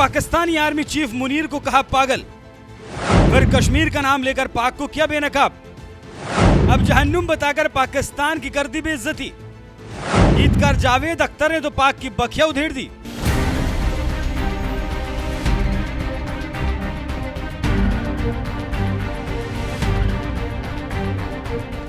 Pakistani army chief Munir को कहा पागल, फिर कश्मीर का नाम लेकर पाक को किया बेनकाब। अब जहन्नुम बताकर पाकिस्तान की कर दी बेइज्जती। गीतकार जावेद अख्तर ने तो पाक की बखिया उधेड़ दी।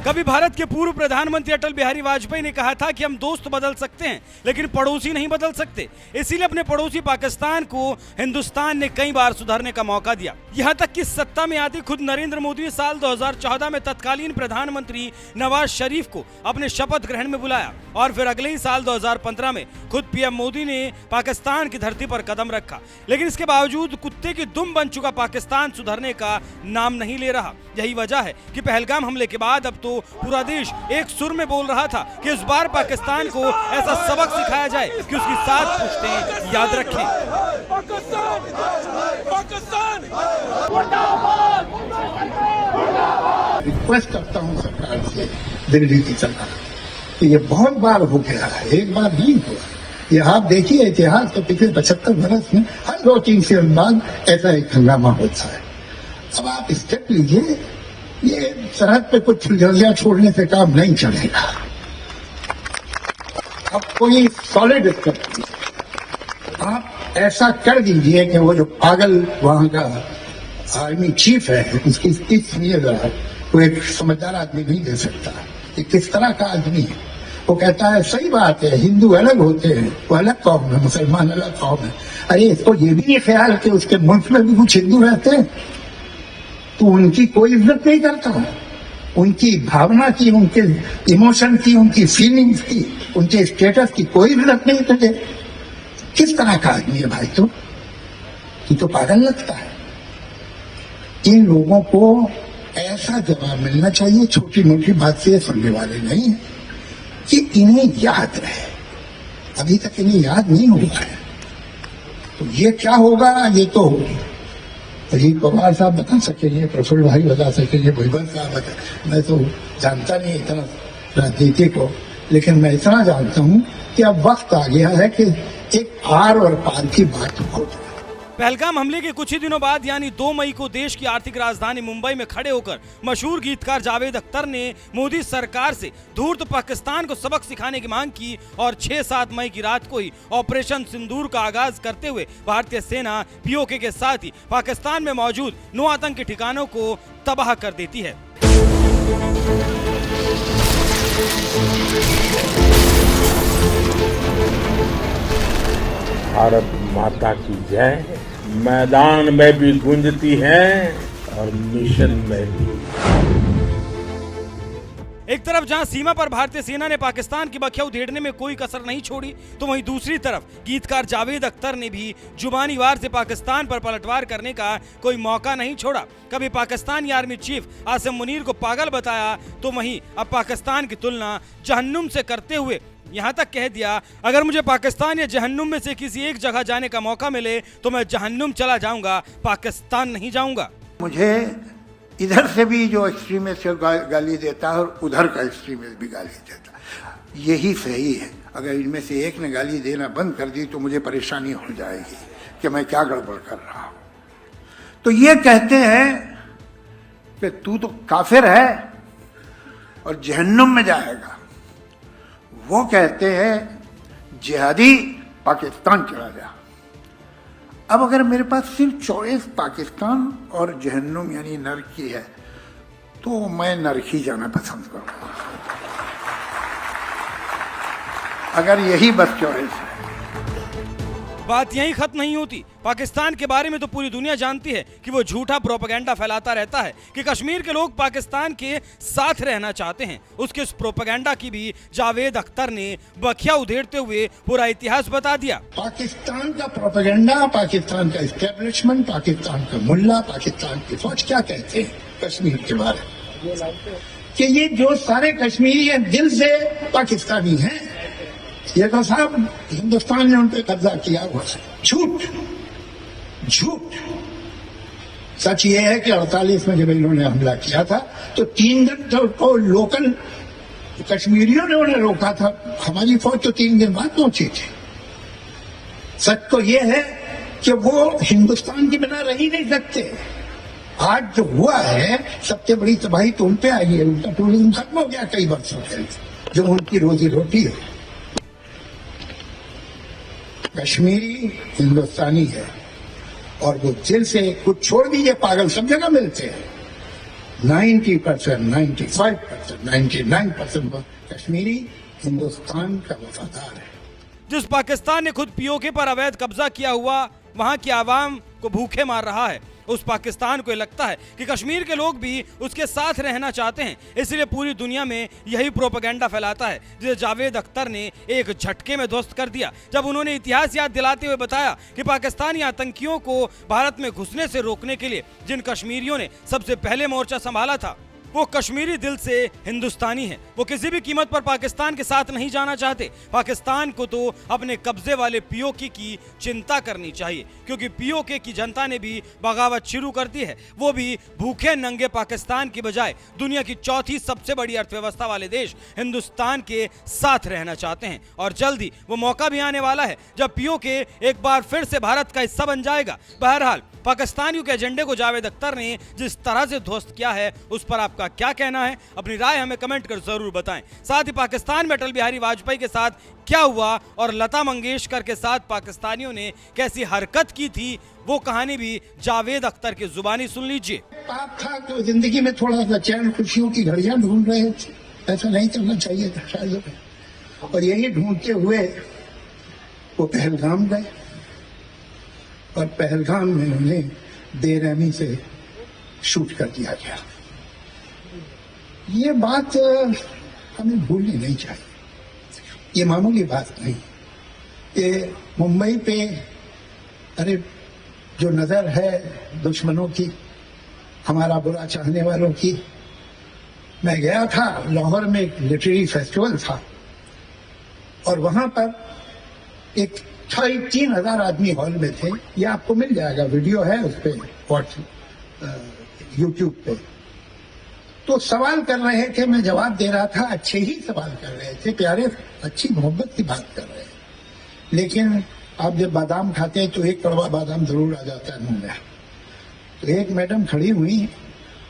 कभी भारत के पूर्व प्रधानमंत्री अटल बिहारी वाजपेयी ने कहा था कि हम दोस्त बदल सकते हैं लेकिन पड़ोसी नहीं बदल सकते। इसीलिए अपने पड़ोसी पाकिस्तान को हिंदुस्तान ने कई बार सुधरने का मौका दिया। यहां तक कि सत्ता में आते खुद नरेंद्र मोदी ने साल 2014 में तत्कालीन प्रधानमंत्री नवाज शरीफ को अपने शपथ ग्रहण में बुलाया और फिर अगले ही साल 2015 में खुद पीएम मोदी ने पाकिस्तान की धरती पर कदम रखा। लेकिन इसके बावजूद कुत्ते की दुम बन चुका पाकिस्तान सुधरने का नाम नहीं ले रहा। यही वजह है कि पहलगाम हमले के बाद अब तो पूरा देश एक सुर में बोल रहा था कि इस बार पाकिस्तान को ऐसा सबक सिखाया जाए कि उसकी 7 पुश्तें याद रखें। रिक्वेस्ट करता हूं सरकार से, दिल्ली की सरकार, तो ये बहुत बार हो गया है, एक बार नहीं हुआ। ये आप देखिए इतिहास के पिछले 75 बरस में हर 2-3 साल बाद ऐसा एक हंगामा होता है। अब आप स्टेप लीजिए, ये सरहद पे कुछ फुलझड़ियां छोड़ने से काम नहीं चलेगा। अब कोई सॉलिड स्टेप लीजिए, आप ऐसा कर दीजिए कि वो जो पागल वहां का आर्मी चीफ है उसकी स्पीच सुनिए जरा। वो एक समझदार आदमी नहीं दे सकता। ये किस तरह का आदमी है? वो कहता है सही बात है, हिंदू अलग होते हैं, वो अलग कौम है, मुसलमान अलग कौम है। अरे इसको ये भी नहीं ख्याल कि उसके मुल्क में भी कुछ हिंदू रहते हैं तो उनकी कोई इज्जत नहीं करता। उनकी भावना की, उनके इमोशन की, उनकी फीलिंग्स की, उनके स्टेटस की कोई इज्जत नहीं करते। किस तरह का आदमी है भाई? तो पागल लगता है। इन लोगों को ऐसा जवाब मिलना चाहिए, छोटी मोटी बात से सुनने वाले नहीं है, कि इन्हें याद रहे। अभी तक इन्हें याद नहीं हुआ है तो ये क्या होगा, ये तो अजीत पवार साहब बता सकेंगे, प्रफुल्ल भाई बता सकेंगे, भुजबल साहब बता। मैं तो जानता नहीं इतना राजनीति को, लेकिन मैं इतना जानता हूं कि अब वक्त आ गया है कि एक आर और पार की बात हो जाए। पहलगाम हमले के कुछ ही दिनों बाद यानी 2 मई को देश की आर्थिक राजधानी मुंबई में खड़े होकर मशहूर गीतकार जावेद अख्तर ने मोदी सरकार से धूर्त पाकिस्तान को सबक सिखाने की मांग की और 6-7 मई की रात को ही ऑपरेशन सिंदूर का आगाज करते हुए भारतीय सेना पीओके के साथ ही पाकिस्तान में मौजूद 9 आतंकी ठिकानों को तबाह कर देती है। भारत माता की जय। मैदान में भी गूंजती है और मिशन में भी। एक तरफ जहां सीमा पर भारतीय सेना ने पाकिस्तान की बखिया उधेड़ने में कोई कसर नहीं छोड़ी तो वहीं दूसरी तरफ गीतकार जावेद अख्तर ने भी जुबानी वार से पाकिस्तान पर पलटवार करने का कोई मौका नहीं छोड़ा। कभी पाकिस्तानी आर्मी चीफ आसिम मुनीर को पागल बताया तो वहीं अब पाकिस्तान की तुलना जहन्नुम से करते हुए यहाँ तक कह दिया, अगर मुझे पाकिस्तान या जहन्नुम में से किसी एक जगह जाने का मौका मिले तो मैं जहन्नुम चला जाऊंगा, पाकिस्तान नहीं जाऊंगा। मुझे इधर से भी जो एक्सट्रीमिस्ट गाली देता है और उधर का एक्सट्रीमिस्ट भी गाली देता है, यही सही है। अगर इनमें से एक ने गाली देना बंद कर दी तो मुझे परेशानी हो जाएगी कि मैं क्या गड़बड़ कर रहा हूं। तो ये कहते हैं कि तू तो काफिर है और जहन्नुम में जाएगा। वो कहते हैं जिहादी, पाकिस्तान चला जा। अब अगर मेरे पास सिर्फ चॉइस पाकिस्तान और जहन्नुम यानी नर्क की है तो मैं नर्क ही जाना पसंद करूंगा, अगर यही बस चॉइस है। बात यहीं खत्म नहीं होती। पाकिस्तान के बारे में तो पूरी दुनिया जानती है कि वो झूठा प्रोपेगेंडा फैलाता रहता है कि कश्मीर के लोग पाकिस्तान के साथ रहना चाहते हैं। उसके इस प्रोपेगेंडा की भी जावेद अख्तर ने बखिया उधेड़ते हुए पूरा इतिहास बता दिया। पाकिस्तान का प्रोपेगेंडा, पाकिस्तान का एस्टेब्लिशमेंट, पाकिस्तान का मुल्ला, पाकिस्तान की फौज क्या कहते हैं कश्मीर के बारे में, कि ये जो सारे कश्मीरी हैं दिल से पाकिस्तानी हैं। ये तो साहब हिंदुस्तान ने उन पर कब्जा किया हुआ है। झूठ झूठ। सच ये है कि 48 में जब इन्होंने हमला किया था तो 3 दिन तो लोकल कश्मीरियों ने उन्हें रोका था, हमारी फौज तो 3 दिन बाद पहुंची थी। सच तो ये है कि वो हिंदुस्तान के बिना रह ही नहीं सकते। आज जो हुआ है सबसे बड़ी तबाही तो उन पे आई है, उनका टूरिज्म खत्म हो गया कई वर्षों से, जो उनकी रोजी रोटी है। कश्मीरी हिंदुस्तानी है और वो दिल से, कुछ छोड़ दीजिए पागल सब जगह मिलते हैं। 90%, 95%, 99% कश्मीरी हिंदुस्तान का वफादार है। जिस पाकिस्तान ने खुद पीओके पर अवैध कब्जा किया हुआ वहां की आवाम को भूखे मार रहा है, उस पाकिस्तान को लगता है कि कश्मीर के लोग भी उसके साथ रहना चाहते हैं, इसलिए पूरी दुनिया में यही प्रोपेगेंडा फैलाता है, जिसे जावेद अख्तर ने एक झटके में ध्वस्त कर दिया जब उन्होंने इतिहास याद दिलाते हुए बताया कि पाकिस्तानी आतंकियों को भारत में घुसने से रोकने के लिए जिन कश्मीरियों ने सबसे पहले मोर्चा संभाला था वो कश्मीरी दिल से हिंदुस्तानी है। वो किसी भी कीमत पर पाकिस्तान के साथ नहीं जाना चाहते। पाकिस्तान को तो अपने कब्जे वाले पीओके की चिंता करनी चाहिए, क्योंकि पीओके की जनता ने भी बगावत शुरू कर दी है। वो भी भूखे नंगे पाकिस्तान की बजाय दुनिया की चौथी सबसे बड़ी अर्थव्यवस्था वाले देश हिंदुस्तान के साथ रहना चाहते हैं। और जल्दी वो मौका भी आने वाला है जब पीओके एक बार फिर से भारत का हिस्सा बन जाएगा। बहरहाल पाकिस्तानियों के एजेंडे को जावेद अख्तर ने जिस तरह से ध्वस्त किया है उस पर आपका क्या कहना है, अपनी राय हमें कमेंट कर जरूर बताएं। साथ ही पाकिस्तान में अटल बिहारी वाजपेयी के साथ क्या हुआ और लता मंगेशकर के साथ पाकिस्तानियों ने कैसी हरकत की थी, वो कहानी भी जावेद अख्तर की जुबानी सुन लीजिए। पाप था तो जिंदगी में थोड़ा सा चैन खुशियों की घड़ियां ढूंढ रहे थे, ऐसा नहीं करना चाहिए था शायद, और यही ढूंढते हुए वो पहलगाम गए और पहलगाम में उन्हें बेरहमी से शूट कर दिया गया। ये बात हमें भूलनी नहीं चाहिए, ये मामूली बात नहीं। ये मुंबई पे अरे जो नजर है दुश्मनों की, हमारा बुरा चाहने वालों की। मैं गया था लाहौर में, एक लिटरेरी फेस्टिवल था और वहां पर एक 3,000 आदमी हॉल में थे। ये आपको मिल जाएगा, वीडियो है उस पर यूट्यूब पे। तो सवाल कर रहे थे, मैं जवाब दे रहा था, अच्छे ही सवाल कर रहे थे, प्यारे, अच्छी मोहब्बत की बात कर रहे हैं। लेकिन आप जब बादाम खाते हैं तो एक कड़वा बादाम जरूर आ जाता है मुंह में। तो एक मैडम खड़ी हुई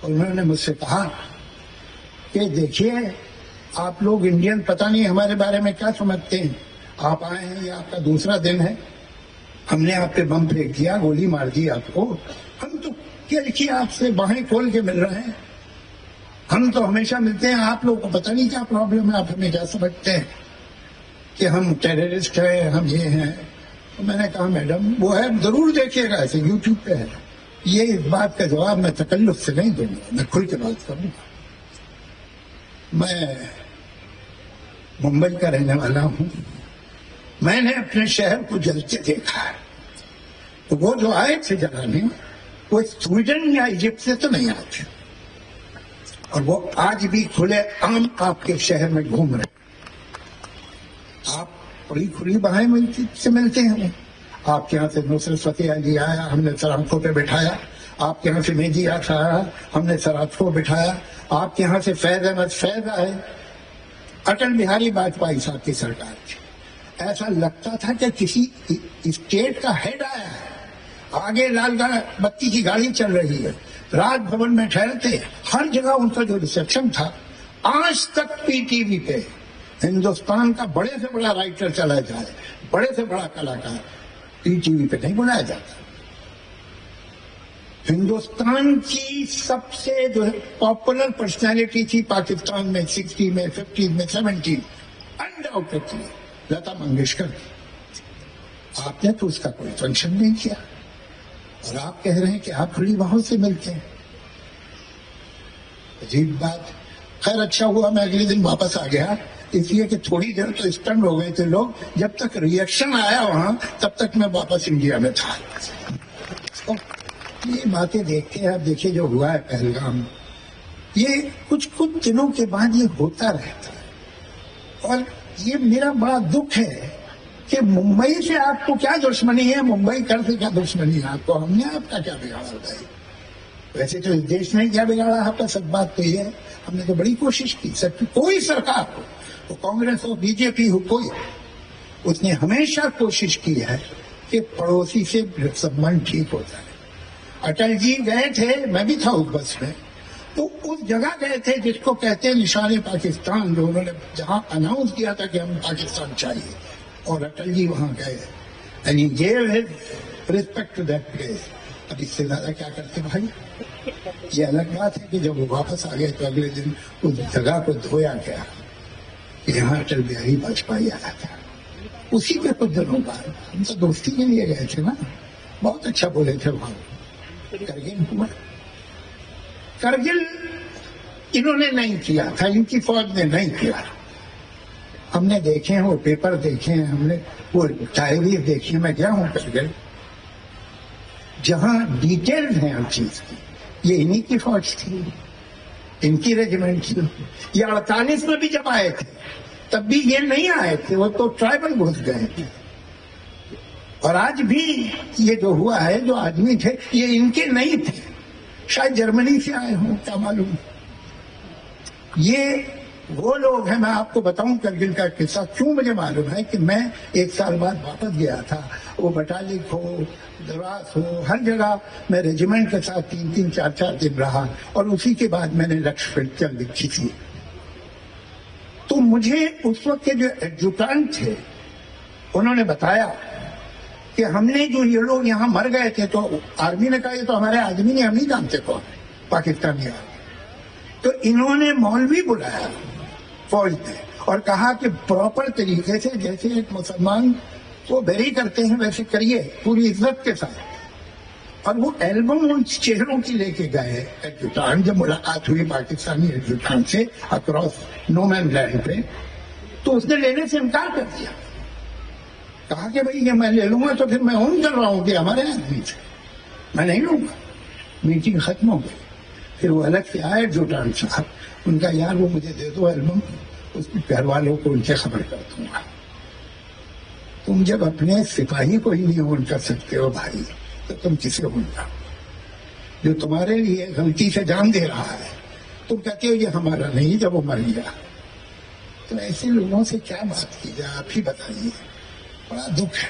और उन्होंने मुझसे कहा कि देखिए आप लोग इंडियन पता नहीं हमारे बारे में क्या समझते हैं, आप आए हैं, ये आपका दूसरा दिन है, हमने आप पे बम फेंक दिया, गोली मार दी आपको, हम तो क्या लिखिए आपसे बाहें खोल के मिल रहे हैं, हम तो हमेशा मिलते हैं, आप लोगों को पता नहीं क्या प्रॉब्लम है, आप हमें क्या समझते हैं कि हम टेररिस्ट हैं, हम ये हैं। तो मैंने कहा मैडम वो है, जरूर देखिएगा, ऐसे यूट्यूब पे है। ये इस बात का जवाब मैं तकल्लुफ से नहीं दूंगा, मैं खुल के बात करूंगा। मैं मुंबई का रहने वाला हूं, मैंने अपने शहर को जलते देखा है। तो वो जो आए थे जलाने, वो स्वीडन या इजिप्ट से तो नहीं आए थे, और वो आज भी खुले आम आपके शहर में घूम रहे। आप बड़ी खुली बाहें से मिलते हैं। आपके यहाँ से नुसरत फतेह अली आया, हमने सराफों पे बिठाया। आपके यहाँ से मेहदी आशा आया, हमने सराफों पे बिठाया। आपके यहाँ से फैज अहमद फैज आए। अटल बिहारी वाजपेयी साहब की सरकार थी, ऐसा लगता था कि किसी स्टेट का हेड आया है। आगे लाल बत्ती की गाड़ी चल रही है, राजभवन में ठहरते, हर जगह उनका जो रिसेप्शन था। आज तक पीटीवी पे हिंदुस्तान का बड़े से बड़ा राइटर चला जाए, बड़े से बड़ा कलाकार, पीटीवी पे नहीं बुलाया जाता। हिंदुस्तान की सबसे जो पॉपुलर पर्सनालिटी थी पाकिस्तान में 60 में, 50 में, 70 अनडाउटेडली लता मंगेशकर। आपने तो उसका कोई फंक्शन नहीं किया और आप कह रहे हैं कि आप खुली बाहों से मिलते हैं। अजीब बात। खैर अच्छा हुआ मैं अगले दिन वापस आ गया, इसलिए कि थोड़ी देर तो स्टन हो गए थे लोग। जब तक रिएक्शन आया वहां, तब तक मैं वापस इंडिया में था। तो ये बातें देख के आप देखिए जो हुआ है पहलगाम, ये कुछ दिनों के बाद ये होता रहता है। और ये मेरा बड़ा दुख है कि मुंबई से आपको क्या दुश्मनी है, मुंबई कर से क्या दुश्मनी है आपको, हमने आपका क्या बिगाड़ा भाई। वैसे तो इस देश ने क्या बिगाड़ा आपका, सब बात तो ये है, हमने तो बड़ी कोशिश की। सब कोई सरकार हो, तो कांग्रेस हो, बीजेपी हो, कोई, उसने हमेशा कोशिश की है कि पड़ोसी से संबंध ठीक होता है। अटल जी गए थे, मैं भी था उस बस में, तो उस जगह गए थे जिसको कहते हैं निशाने पाकिस्तान, जो उन्होंने जहां अनाउंस किया था कि हमें पाकिस्तान चाहिए, और अटल जी वहां गए and he gave his respect to that place. अब इससे ज्यादा क्या करते भाई? ये अलग बात है कि जब वो वापस आ गए तो अगले दिन उस जगह को धोया गया कि जहां अटल बिहारी वाजपेयी आया था। उसी के कुछ दिनों बाद हम तो दोस्ती के लिए गए थे ना, बहुत अच्छा बोले थे वहां। करगिल हुआ, करगिल इन्होंने नहीं किया था, इनकी फौज ने नहीं किया। हमने देखे हैं वो पेपर देखे हैं, हमने वो डायरी देखी, मैं गया हूं करगिल, जहां डिटेल्स हैं हर चीज की। ये इन्हीं की फौज थी, इनकी रेजिमेंट थी। ये 48 में भी जब आए थे तब भी ये नहीं आए थे, वो तो ट्राइबल घुस गए थे। और आज भी ये जो हुआ है, जो आदमी थे ये इनके नहीं थे, शायद जर्मनी से आए हों, क्या मालूम। ये वो लोग हैं, मैं आपको बताऊं करगिल का किस्सा क्यों मुझे मालूम है कि मैं 1 साल बाद वापस गया था। वो बटालिक हो, द्रास हो, हर जगह मैं रेजिमेंट के साथ 3-3, 4-4 दिन रहा, और उसी के बाद मैंने लक्ष्य पिक्चर लिखी थी। तो मुझे उस वक्त के जो एडजुटेंट थे उन्होंने बताया कि हमने जो ये लोग यहाँ मर गए थे, तो आर्मी ने कहा ये तो हमारे आदमी नहीं, हम नहीं जानते कौन पाकिस्तानी आर्मी। तो इन्होंने मौलवी बुलाया फौज ने और कहा कि प्रॉपर तरीके से जैसे एक मुसलमान को बेरी करते हैं वैसे करिए, पूरी इज्जत के साथ। और वो एल्बम उन चेहरों की लेके गए एडजुटेंट, जब मुलाकात हुई पाकिस्तानी एडजुटेंट से अक्रॉस नो मैन लैंड पे, तो उसने लेने से इनकार कर दिया। कहा कि भाई ये मैं ले लूंगा तो फिर मैं ओन कर रहा हूं कि हमारे आदमी थे, मैं नहीं लूंगा। मीटिंग खत्म हो गई, फिर वो अलग से आए एडजुटेंट साहब, उनका यार वो मुझे दे दो एल्बम, उसके घर वालों को उनसे खबर कर दूंगा। तुम जब अपने सिपाही को ही नहीं ओन कर सकते हो भाई, तो तुम किसे ओन करो? जो तुम्हारे लिए गलती से जान दे रहा है, तुम कहते हो ये हमारा नहीं, जब वो मर गया। तो ऐसे लोगों से क्या बात की जाए, आप ही बताइए। बड़ा दुख है।